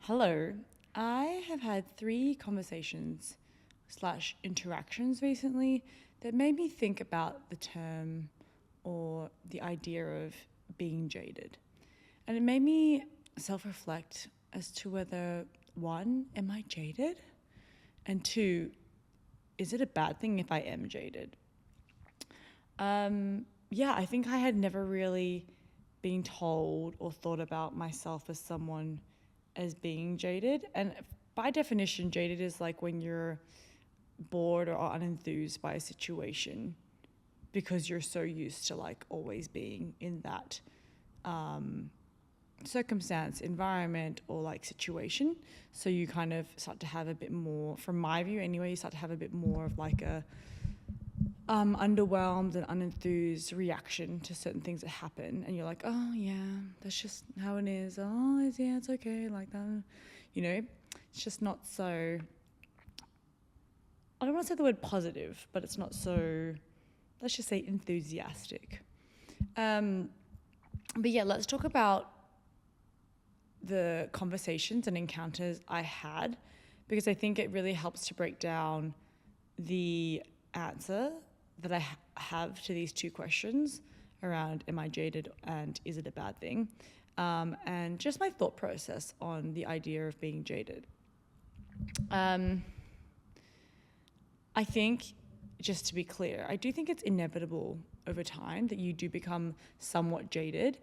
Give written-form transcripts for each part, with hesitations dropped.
Hello. I have had three conversations slash interactions recently that made me think about the term or the idea of being jaded. And it made me self reflect as to whether, one, am I jaded? And two, is it a bad thing if I am jaded? Yeah, I think I had never really been told or thought about myself as someone as being jaded. And by definition, jaded is like when you're bored or unenthused by a situation because you're so used to like always being in that circumstance, environment, or like situation. So you kind of start to have a bit more, from my view anyway, you start to have a bit more of like a underwhelmed and unenthused reaction to certain things that happen, and you're like, oh yeah, that's just how it is. Oh, yeah, it's okay, like that. It's just not so. I don't want to say the word positive, but it's not so. Let's just say enthusiastic. But yeah, let's talk about the conversations and encounters I had, because I think it really helps to break down the answer that I have to these two questions around am I jaded and is it a bad thing, and just my thought process on the idea of being jaded. I think, just to be clear, I do think it's inevitable over time that you do become somewhat jaded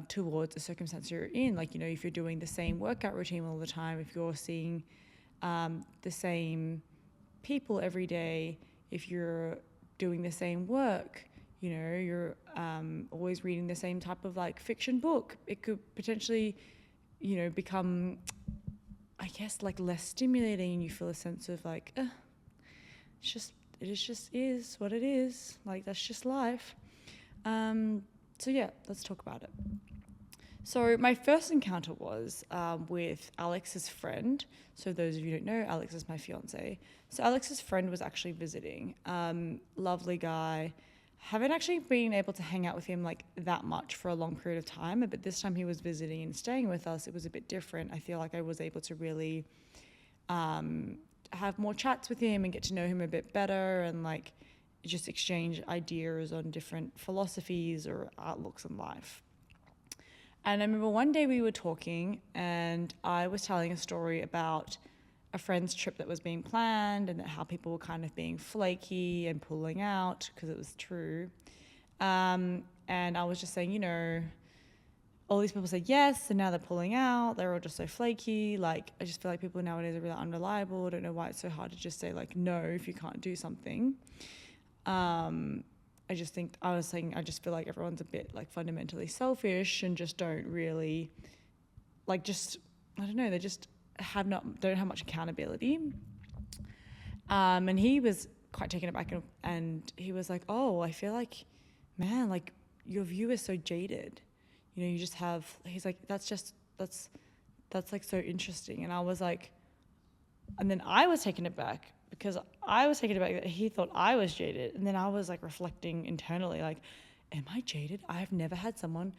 towards a circumstance you're in. Like, if you're doing the same workout routine all the time, if you're seeing the same people every day, if you're doing the same work, you're always reading the same type of like fiction book, it could potentially, become, I guess, like less stimulating, and you feel a sense of like, it is what it is. Like, that's just life. So yeah, let's talk about it. So my first encounter was with Alex's friend. So those of you who don't know, Alex is my fiance. So Alex's friend was actually visiting. Lovely guy. Haven't actually been able to hang out with him like that much for a long period of time, but this time he was visiting and staying with us. It was a bit different. I feel like I was able to really have more chats with him and get to know him a bit better, and like just exchange ideas on different philosophies or outlooks on life. And I remember one day we were talking and I was telling a story about a friend's trip that was being planned, and how people were kind of being flaky and pulling out, because it was true. And I was just saying, all these people said yes, and now they're pulling out. They're all just so flaky. Like, I just feel like people nowadays are really unreliable. I don't know why it's so hard to just say like no if you can't do something. I just feel like everyone's a bit like fundamentally selfish and just don't really like, just, I don't know, they just don't have much accountability. And he was quite taken aback, and he was like, oh, I feel like, man, like your view is so jaded. You just have, he's like, that's like so interesting. And I was like, and then I was taken aback, because I was taken aback that he thought I was jaded. And then I was like reflecting internally, like, am I jaded? I've never had someone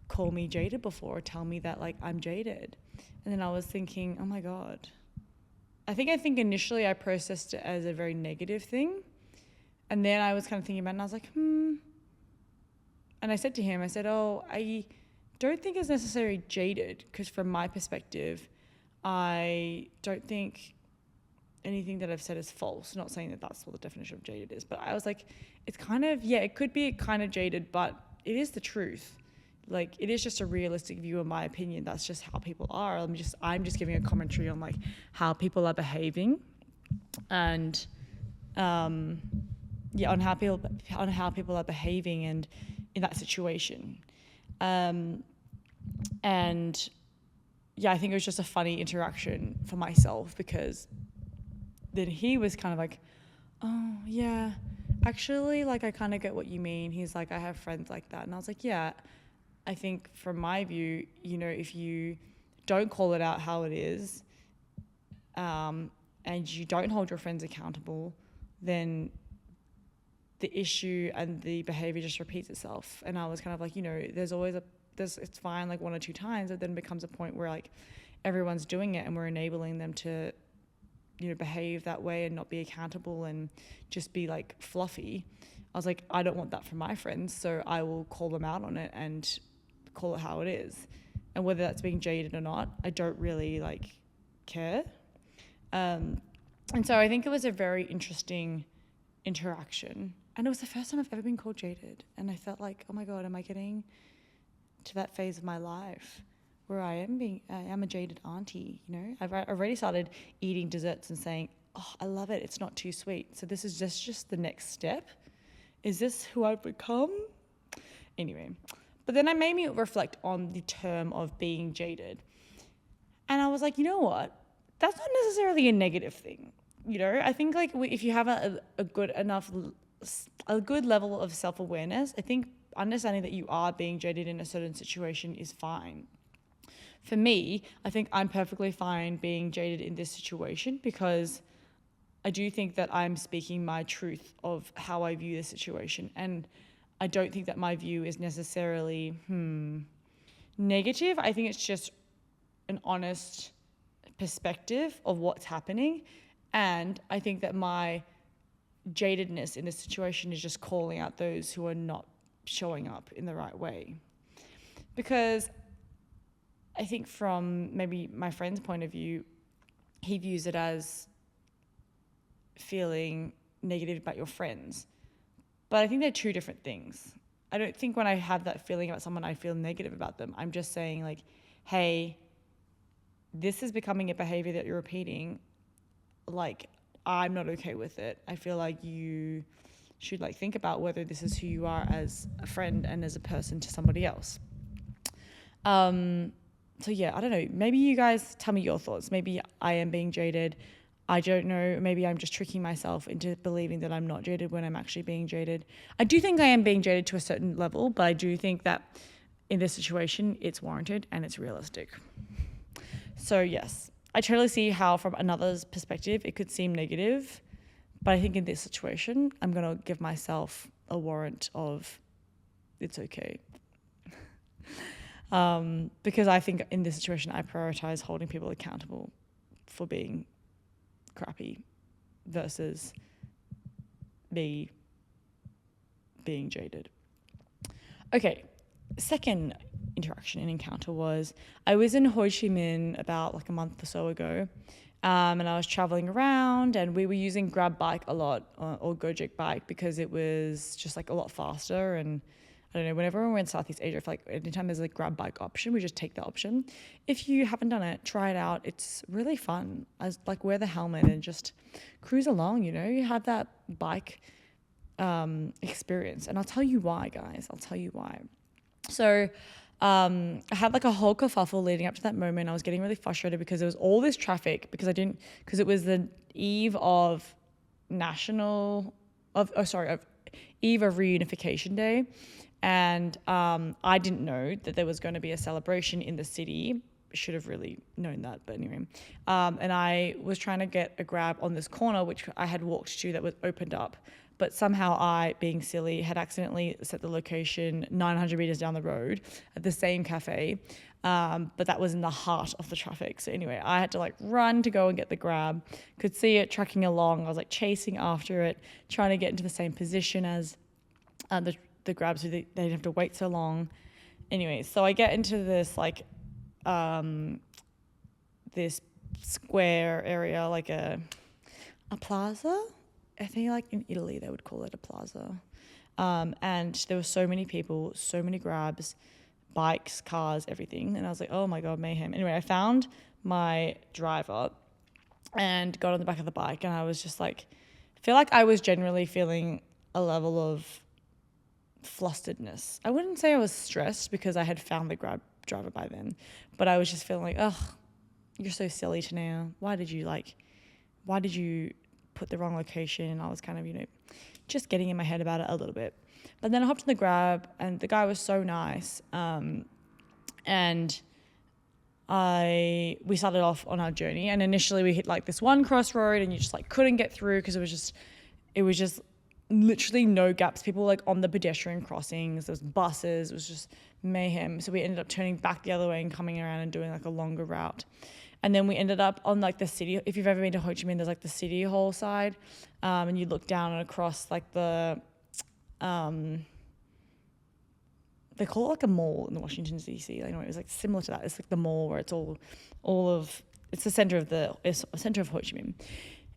call me jaded before, or tell me that like I'm jaded. And then I was thinking, oh my God. I think initially I processed it as a very negative thing. And then I was kind of thinking about it, and I was like, And I said to him, I said, oh, I don't think it's necessarily jaded, because from my perspective, I don't think anything that I've said is false. Not saying that that's what the definition of jaded is, but I was like, it's kind of, yeah, it could be kind of jaded, but it is the truth. Like, it is just a realistic view, in my opinion. That's just how people are. I'm just giving a commentary on like how people are behaving, and on how people are behaving and in that situation. And yeah, I think it was just a funny interaction for myself, because then he was kind of like, oh yeah, actually, like, I kind of get what you mean. He's like, I have friends like that. And I was like, yeah, I think from my view, if you don't call it out how it is, and you don't hold your friends accountable, then the issue and the behavior just repeats itself. And I was kind of like, it's fine like one or two times, but then it becomes a point where like everyone's doing it and we're enabling them to, behave that way and not be accountable and just be like fluffy. I was like, I don't want that from my friends, so I will call them out on it and call it how it is. And whether that's being jaded or not, I don't really care. And so I think it was a very interesting interaction. And it was the first time I've ever been called jaded. And I felt like, oh my God, am I getting to that phase of my life where I am a jaded auntie, I've already started eating desserts and saying, oh, I love it, it's not too sweet. So this is just the next step. Is this who I've become? Anyway, but then it made me reflect on the term of being jaded. And I was like, you know what? That's not necessarily a negative thing. I think if you have a good level of self-awareness, I think understanding that you are being jaded in a certain situation is fine. For me, I think I'm perfectly fine being jaded in this situation because I do think that I'm speaking my truth of how I view the situation. And I don't think that my view is necessarily negative. I think it's just an honest perspective of what's happening. And I think that my jadedness in this situation is just calling out those who are not showing up in the right way. Because I think from maybe my friend's point of view, he views it as feeling negative about your friends. But I think they're two different things. I don't think when I have that feeling about someone, I feel negative about them. I'm just saying hey, this is becoming a behavior that you're repeating. I'm not okay with it. I feel like you should think about whether this is who you are as a friend and as a person to somebody else. So yeah, I don't know. Maybe you guys tell me your thoughts. Maybe I am being jaded. I don't know. Maybe I'm just tricking myself into believing that I'm not jaded when I'm actually being jaded. I do think I am being jaded to a certain level, but I do think that in this situation, it's warranted and it's realistic. So yes, I totally see how from another's perspective, it could seem negative, but I think in this situation, I'm going to give myself a warrant of it's okay. Because I think in this situation, I prioritize holding people accountable for being crappy versus me being jaded. Okay, second interaction and encounter was I was in Ho Chi Minh about a month or so ago, and I was traveling around and we were using Grab Bike a lot or Gojek Bike because it was just a lot faster. And I don't know, whenever we're in Southeast Asia, I feel like anytime there's a Grab Bike option, we just take the option. If you haven't done it, try it out. It's really fun. Wear the helmet and just cruise along, you have that bike experience. And I'll tell you why, guys. I'll tell you why. So I had a whole kerfuffle leading up to that moment. I was getting really frustrated because there was all this traffic because it was the eve of Eve of Reunification Day. And I didn't know that there was going to be a celebration in the city. Should have really known that, but anyway. And I was trying to get a Grab on this corner, which I had walked to that was opened up. But somehow I, being silly, had accidentally set the location 900 meters down the road at the same cafe. But that was in the heart of the traffic. So anyway, I had to run to go and get the Grab. Could see it tracking along. I was chasing after it, trying to get into the same position as the Grab so they didn't have to wait so long. Anyway, so I get into this this square area, a plaza. I think in Italy they would call it a plaza. And there were so many people, so many Grabs, bikes, cars, everything. And I was like, oh my God, mayhem. Anyway, I found my driver and got on the back of the bike. And I was just feel like I was generally feeling a level of flusteredness. I wouldn't say I was stressed because I had found the Grab driver by then. But I was just feeling you're so silly, Neya. Why did you put the wrong location? And I was kind of, just getting in my head about it a little bit. But then I hopped in the Grab and the guy was so nice. And we started off on our journey, and initially we hit this one crossroad and you just couldn't get through because it was just literally no gaps. People were like on the pedestrian crossings. There was buses. It was just mayhem. So we ended up turning back the other way and coming around and doing like a longer route. And then we ended up on like the city. If you've ever been to Ho Chi Minh, there's like the city hall side, and you look down and across like the, they call it like a mall in the Washington DC. Anyway, it was like similar to that. It's like the mall where it's it's the center of Ho Chi Minh.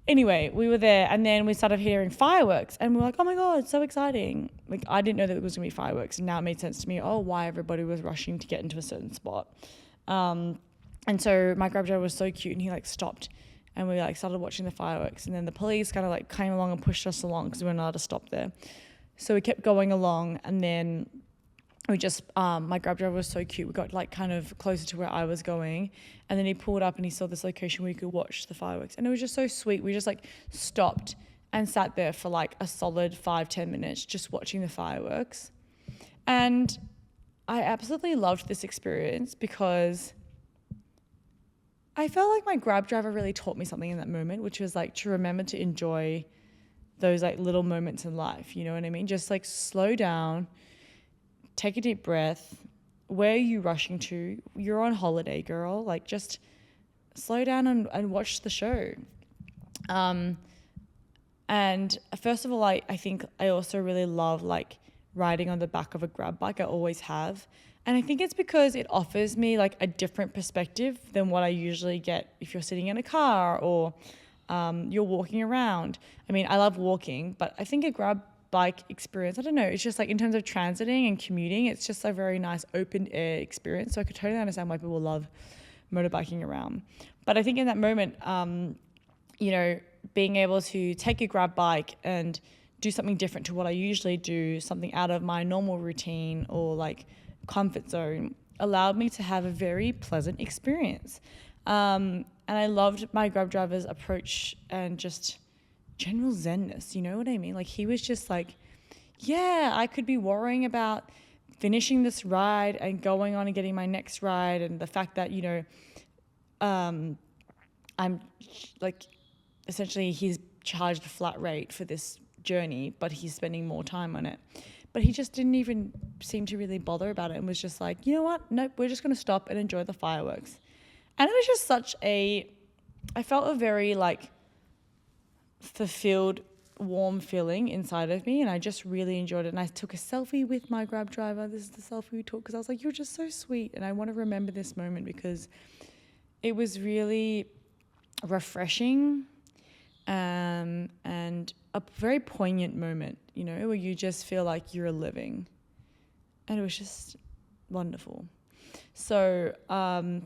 Anyway, we were there, and then we started hearing fireworks, and we were like, oh my God, it's so exciting. Like, I didn't know that it was going to be fireworks, and now it made sense to me, why everybody was rushing to get into a certain spot. And so my Grab driver was so cute, and he like stopped, and we like started watching the fireworks, and then the police kind of like came along and pushed us along because we weren't allowed to stop there. So we kept going along, and then we just, my Grab driver was so cute. We got like kind of closer to where I was going, and then he pulled up and he saw this location where you could watch the fireworks, and it was just so sweet. We just like stopped and sat there for like a solid 5-10 minutes just watching the fireworks. And I absolutely loved this experience because I felt like my Grab driver really taught me something in that moment, which was like to remember to enjoy those like little moments in life. You know what I mean? Just like slow down, take a deep breath. Where are you rushing to? You're on holiday, girl. Like, just slow down and watch the show. And first of all, I think I also really love like riding on the back of a Grab bike. I always have. And I think it's because it offers me like a different perspective than what I usually get if you're sitting in a car or you're walking around. I mean, I love walking, but I think a Grab bike experience, I don't know, it's just like in terms of transiting and commuting, it's just a very nice open air experience. So I could totally understand why people love motorbiking around. But I think in that moment, being able to take a Grab bike and do something different to what I usually do, something out of my normal routine or like comfort zone, allowed me to have a very pleasant experience. And I loved my Grab driver's approach and just general zenness, you know what I mean? Like, he was just like, yeah, I could be worrying about finishing this ride and going on and getting my next ride, and the fact that, I'm like, essentially he's charged a flat rate for this journey, but he's spending more time on it. But he just didn't even seem to really bother about it and was just like, you know what? Nope, we're just going to stop and enjoy the fireworks. And it was just I felt a very like fulfilled, warm feeling inside of me, and I just really enjoyed it. And I took a selfie with my Grab driver. This is the selfie we took because I was like, you're just so sweet, and I want to remember this moment because it was really refreshing and a very poignant moment, where you just feel like you're living, and it was just wonderful. So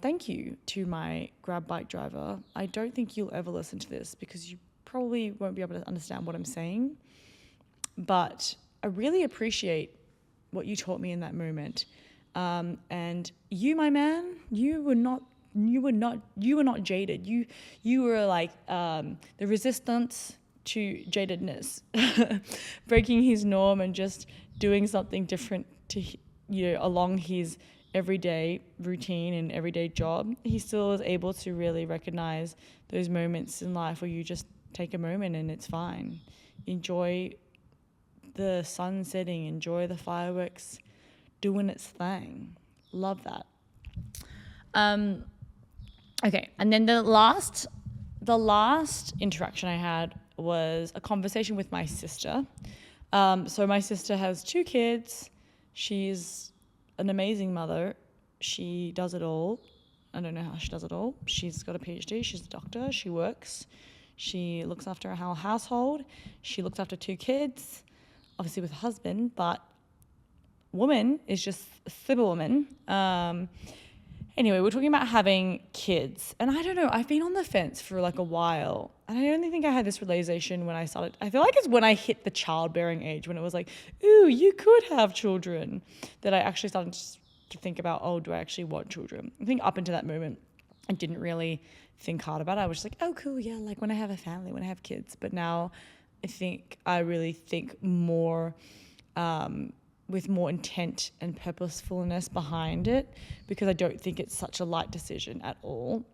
thank you to my Grab bike driver. I don't think you'll ever listen to this because you probably won't be able to understand what I'm saying, but I really appreciate what you taught me in that moment. And you, my man, you were not jaded. You were like the resistance to jadedness, breaking his norm and just doing something different to along his everyday routine and everyday job. He still is able to really recognize those moments in life where you just take a moment and it's fine. Enjoy the sun setting, enjoy the fireworks doing its thing. Love that. Okay, and then the last interaction I had was a conversation with my sister. So my sister has 2 kids. She's an amazing mother. She does it all. I don't know how she does it all. She's got a PhD. She's a doctor. She works. She looks after a whole household. She looks after 2 kids, obviously with a husband, but woman is just a superwoman. Anyway, we're talking about having kids. And I don't know, I've been on the fence for like a while. And I only think I had this realization when I started. I feel like it's when I hit the childbearing age, when it was like, ooh, you could have children, that I actually started to think about, do I actually want children? I think up until that moment, I didn't really think hard about it. I was just like, oh, cool, yeah, like when I have a family, when I have kids. But now I think I really think more with more intent and purposefulness behind it, because I don't think it's such a light decision at all.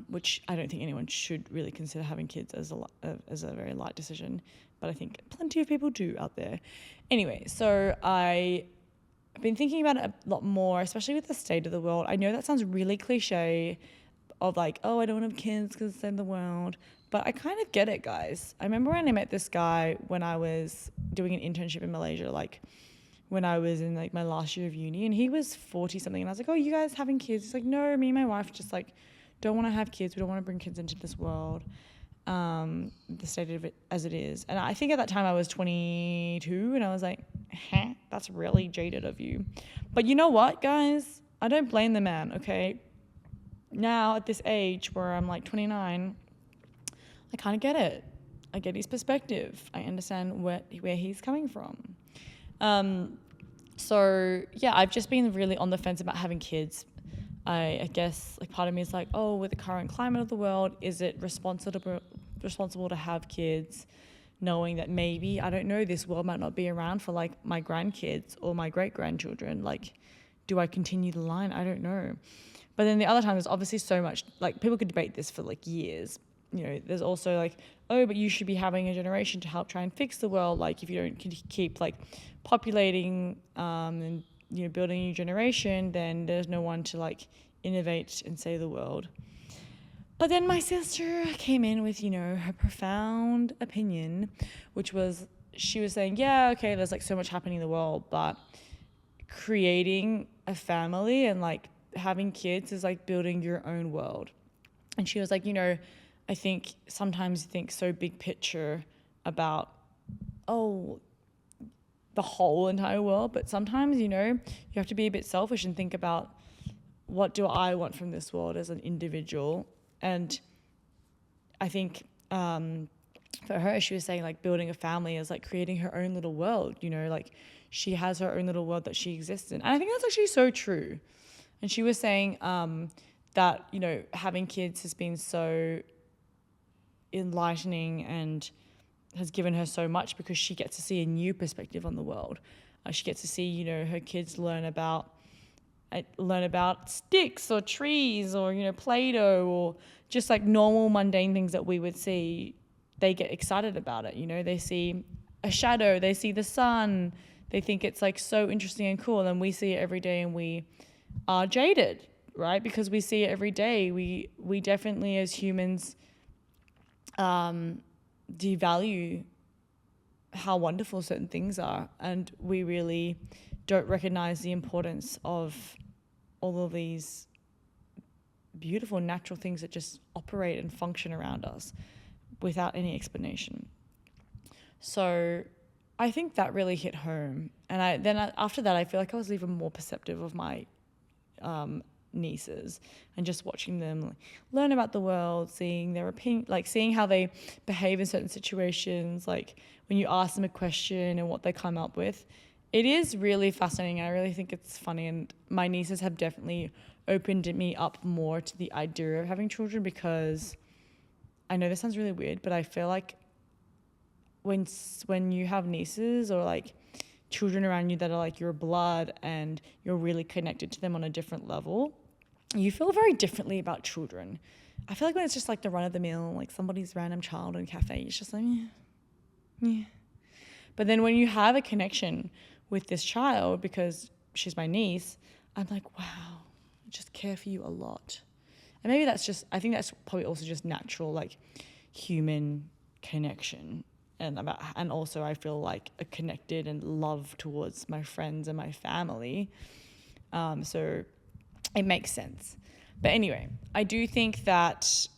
which I don't think anyone should really consider having kids as a very light decision, but I think plenty of people do out there. Anyway, so I've been thinking about it a lot more, especially with the state of the world. I know that sounds really cliche of like, oh, I don't want to have kids because it's the end of the world. But I kind of get it, guys. I remember when I met this guy when I was doing an internship in Malaysia, like when I was in like my last year of uni, and he was 40 something. And I was like, oh, you guys having kids? He's like, no, me and my wife just like don't want to have kids. We don't want to bring kids into this world. The state of it as it is. And I think at that time I was 22 and I was like, that's really jaded of you. But you know what, guys? I don't blame the man, okay? Now at this age where I'm like 29, I kind of get it. I get his perspective. I understand where he's coming from. So yeah, I've just been really on the fence about having kids. I guess like part of me is like, oh, with the current climate of the world, is it responsible to have kids, knowing that maybe, I don't know, this world might not be around for like my grandkids or my great grandchildren. Like, do I continue the line? I don't know. But then the other time, there's obviously so much, like people could debate this for like years. You know, there's also like, oh, but you should be having a generation to help try and fix the world. Like if you don't keep like populating and, you know, building a new generation, then there's no one to like innovate and save the world. But then my sister came in with, you know, her profound opinion, which was, she was saying, yeah, okay, there's like so much happening in the world, but creating a family and like having kids is like building your own world. And she was like, you know, I think sometimes you think so big picture about, oh, the whole entire world, but sometimes, you know, you have to be a bit selfish and think about, what do I want from this world as an individual? And I think for her, she was saying like building a family is like creating her own little world, you know, like she has her own little world that she exists in. And I think that's actually so true. And she was saying that, you know, having kids has been so enlightening and has given her so much because she gets to see a new perspective on the world. She gets to see, you know, her kids learn about sticks or trees or, you know, Play-Doh or just like normal mundane things that we would see. They get excited about it, you know, they see a shadow, they see the sun, they think it's like so interesting and cool, and we see it every day and we are jaded, right? Because we see it every day. We definitely as humans devalue how wonderful certain things are, and we really don't recognize the importance of all of these beautiful natural things that just operate and function around us without any explanation. So I think that really hit home. And after that, I feel like I was even more perceptive of my nieces and just watching them learn about the world, seeing their opinion, like seeing how they behave in certain situations, like when you ask them a question and what they come up with. It is really fascinating. I really think it's funny, and my nieces have definitely opened me up more to the idea of having children, because I know this sounds really weird, but I feel like when you have nieces or like children around you that are like your blood and you're really connected to them on a different level, you feel very differently about children. I feel like when it's just like the run of the mill, like somebody's random child in a cafe, it's just like, yeah. But then when you have a connection with this child, because she's my niece, I'm like, wow, I just care for you a lot. And maybe that's just, I think that's probably also just natural, like human connection. And also I feel like a connected and love towards my friends and my family. So it makes sense. But anyway, I do think that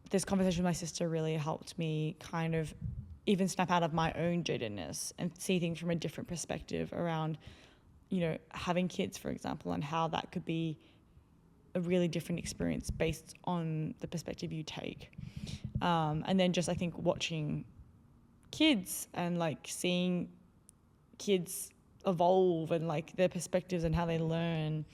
this conversation with my sister really helped me kind of even snap out of my own jadedness and see things from a different perspective around, you know, having kids, for example, and how that could be a really different experience based on the perspective you take. And then just, I think, watching kids and like seeing kids evolve and like their perspectives and how they learn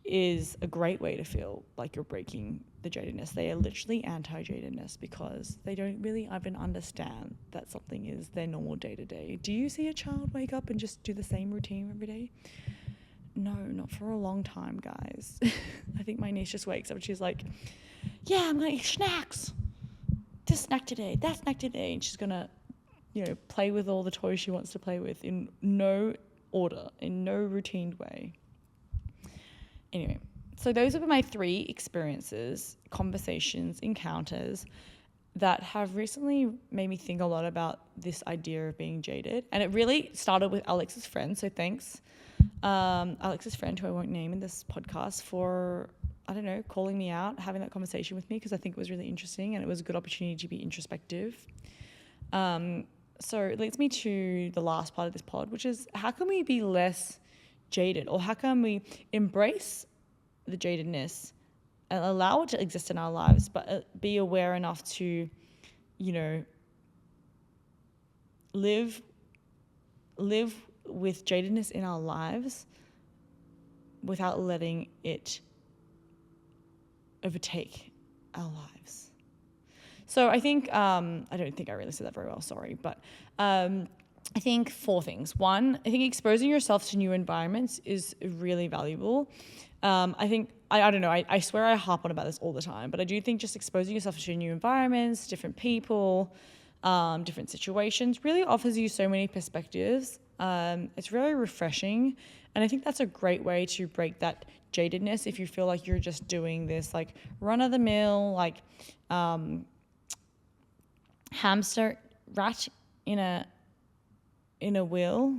is a great way to feel like you're breaking the jadedness. They are literally anti-jadedness because they don't really even understand that something is their normal day-to-day. Do you see a child wake up and just do the same routine every day? no, not for a long time, guys. I think my niece just wakes up and she's like, yeah, I'm going to eat snacks. This snack today, that snack today. And she's going to, play with all the toys she wants to play with in no order, in no routine way. Anyway, so those are my 3 experiences, conversations, encounters that have recently made me think a lot about this idea of being jaded. And it really started with Alex's friend. So thanks, Alex's friend, who I won't name in this podcast, for, calling me out, having that conversation with me, because I think it was really interesting and it was a good opportunity to be introspective. So it leads me to the last part of this pod, which is, how can we be less jaded, or how can we embrace the jadedness and allow it to exist in our lives, but be aware enough to, live with jadedness in our lives without letting it overtake our lives. So I think, I don't think I really said that very well, sorry, but I think 4 things. 1, I think exposing yourself to new environments is really valuable. I think, I don't know, I swear I harp on about this all the time, but I do think just exposing yourself to new environments, different people, different situations really offers you so many perspectives. It's really refreshing. And I think that's a great way to break that jadedness if you feel like you're just doing this like run-of-the-mill, like hamster rat in a wheel.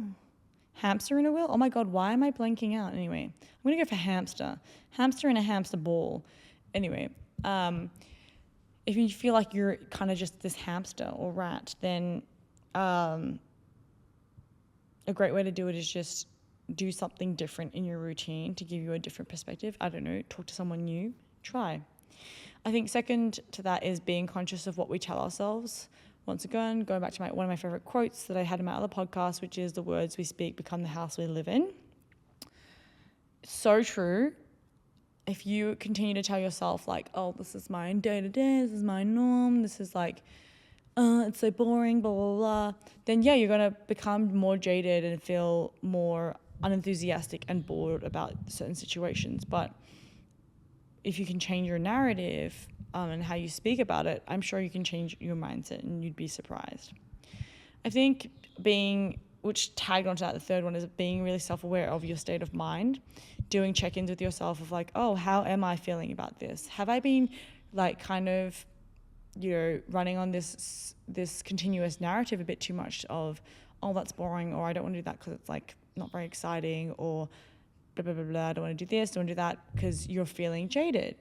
Hamster in a wheel? Oh my God, why am I blanking out? Anyway, I'm going to go for hamster. Hamster in a hamster ball. Anyway, if you feel like you're kind of just this hamster or rat, then a great way to do it is just do something different in your routine to give you a different perspective. I don't know, talk to someone new, try. I think second to that is being conscious of what we tell ourselves. Once again, going back to one of my favorite quotes that I had in my other podcast, which is, the words we speak become the house we live in. So true. If you continue to tell yourself like, oh, this is my day-to-day, this is my norm, this is like, it's so boring, blah, blah, blah, then yeah, you're going to become more jaded and feel more unenthusiastic and bored about certain situations. But if you can change your narrative and how you speak about it, I'm sure you can change your mindset and you'd be surprised. I think which tagged onto that, the third one, is being really self-aware of your state of mind, doing check-ins with yourself of like, oh, how am I feeling about this? Have I been like kind of, running on this continuous narrative a bit too much of, oh, that's boring, or I don't want to do that because it's like not very exciting, or blah, blah, blah, blah, I don't want to do this, don't want to do that, because you're feeling jaded.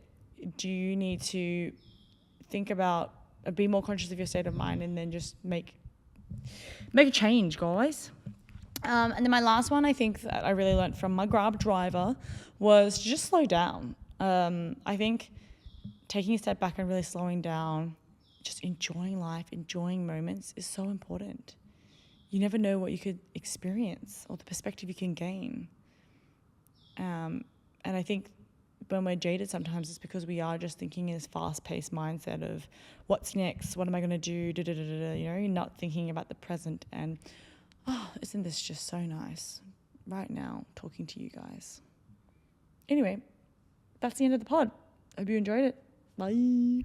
Do you need to think about, be more conscious of your state of mind, and then just make a change, guys? And then my last one, I think that I really learned from my Grab driver, was to just slow down. I think taking a step back and really slowing down, just enjoying life, enjoying moments is so important. You never know what you could experience or the perspective you can gain. And I think when we're jaded sometimes it's because we are just thinking in this fast-paced mindset of what's next, what am I going to do, you're not thinking about the present. And isn't this just so nice right now talking to you guys? Anyway, that's the end of the pod. Hope you enjoyed it. Bye.